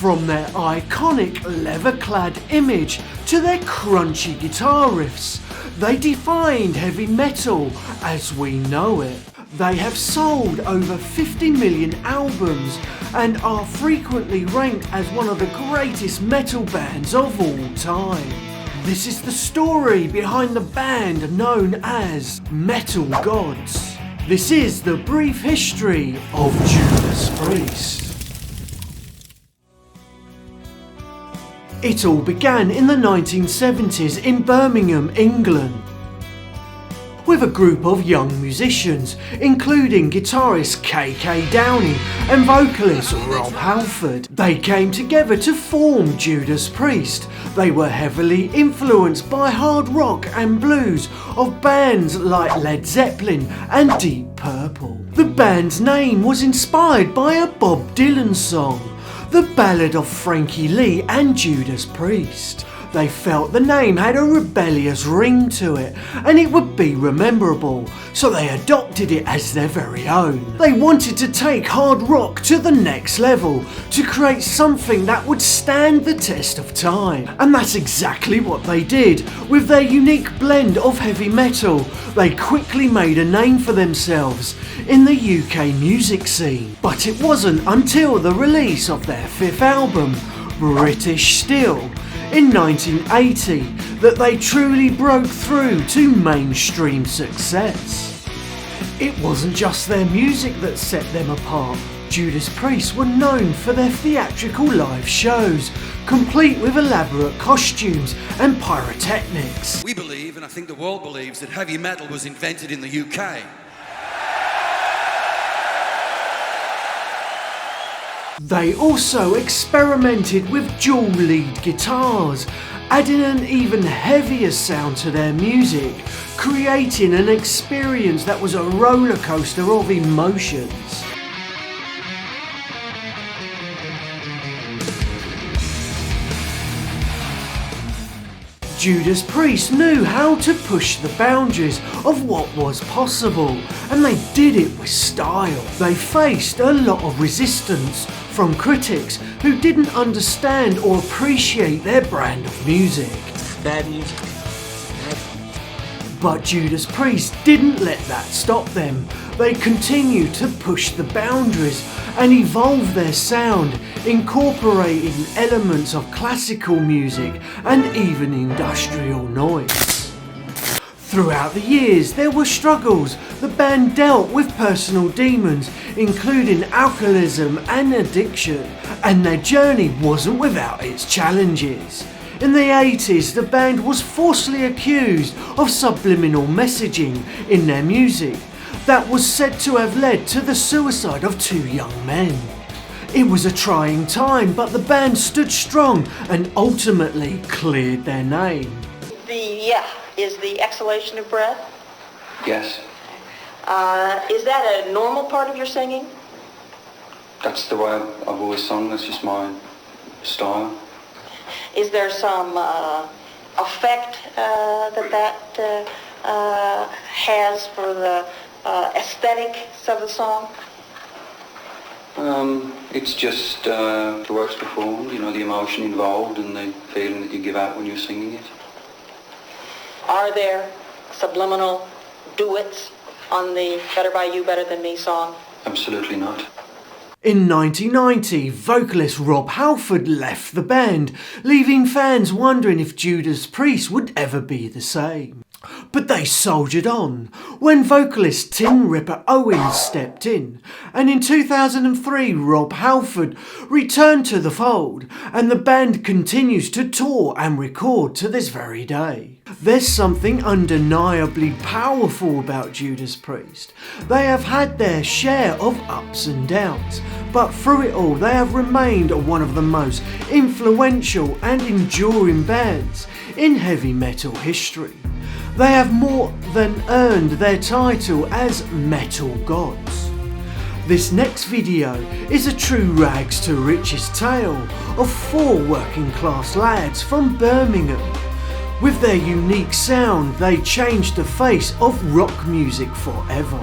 From their iconic leather-clad image to their crunchy guitar riffs, they defined heavy metal as we know it. They have sold over 50 million albums and are frequently ranked as one of the greatest metal bands of all time. This is the story behind the band known as Metal Gods. This is the brief history of Judas Priest. It all began in the 1970s in Birmingham, England, with a group of young musicians, including guitarist KK Downey and vocalist Rob Halford. They came together to form Judas Priest. They were heavily influenced by hard rock and blues of bands like Led Zeppelin and Deep Purple. The band's name was inspired by a Bob Dylan song, The Ballad of Frankie Lee and Judas Priest. They felt the name had a rebellious ring to it and it would be rememberable, so they adopted it as their very own. They wanted to take hard rock to the next level, to create something that would stand the test of time. And that's exactly what they did. With their unique blend of heavy metal, they quickly made a name for themselves in the UK music scene. But it wasn't until the release of their fifth album, British Steel, in 1980 that they truly broke through to mainstream success. It wasn't just their music that set them apart. Judas Priest were known for their theatrical live shows, complete with elaborate costumes and pyrotechnics. We believe, and I think the world believes, that heavy metal was invented in the UK. They also experimented with dual lead guitars, adding an even heavier sound to their music, creating an experience that was a roller coaster of emotions. Judas Priest knew how to push the boundaries of what was possible, and they did it with style. They faced a lot of resistance from critics who didn't understand or appreciate their brand of music. Bad music. But Judas Priest didn't let that stop them. They continued to push the boundaries and evolve their sound, incorporating elements of classical music and even industrial noise. Throughout the years, there were struggles. The band dealt with personal demons, including alcoholism and addiction, and their journey wasn't without its challenges. In the 80s, the band was falsely accused of subliminal messaging in their music that was said to have led to the suicide of two young men. It was a trying time, but the band stood strong and ultimately cleared their name. Is the exhalation of breath? Yes. Is that a normal part of your singing? That's the way I've always sung. That's just my style. Is there some effect that has for the aesthetics of the song? It's just the way it's performed, you know, the emotion involved and the feeling that you give out when you're singing it. Are there subliminal duets on the Better By You, Better Than Me song? Absolutely not. In 1990, vocalist Rob Halford left the band, leaving fans wondering if Judas Priest would ever be the same. But they soldiered on when vocalist Tim Ripper Owens stepped in, and in 2003 Rob Halford returned to the fold, and the band continues to tour and record to this very day. There's something undeniably powerful about Judas Priest. They have had their share of ups and downs, but through it all they have remained one of the most influential and enduring bands in heavy metal history. They have more than earned their title as Metal Gods. This next video is a true rags to riches tale of four working class lads from Birmingham. With their unique sound, they changed the face of rock music forever.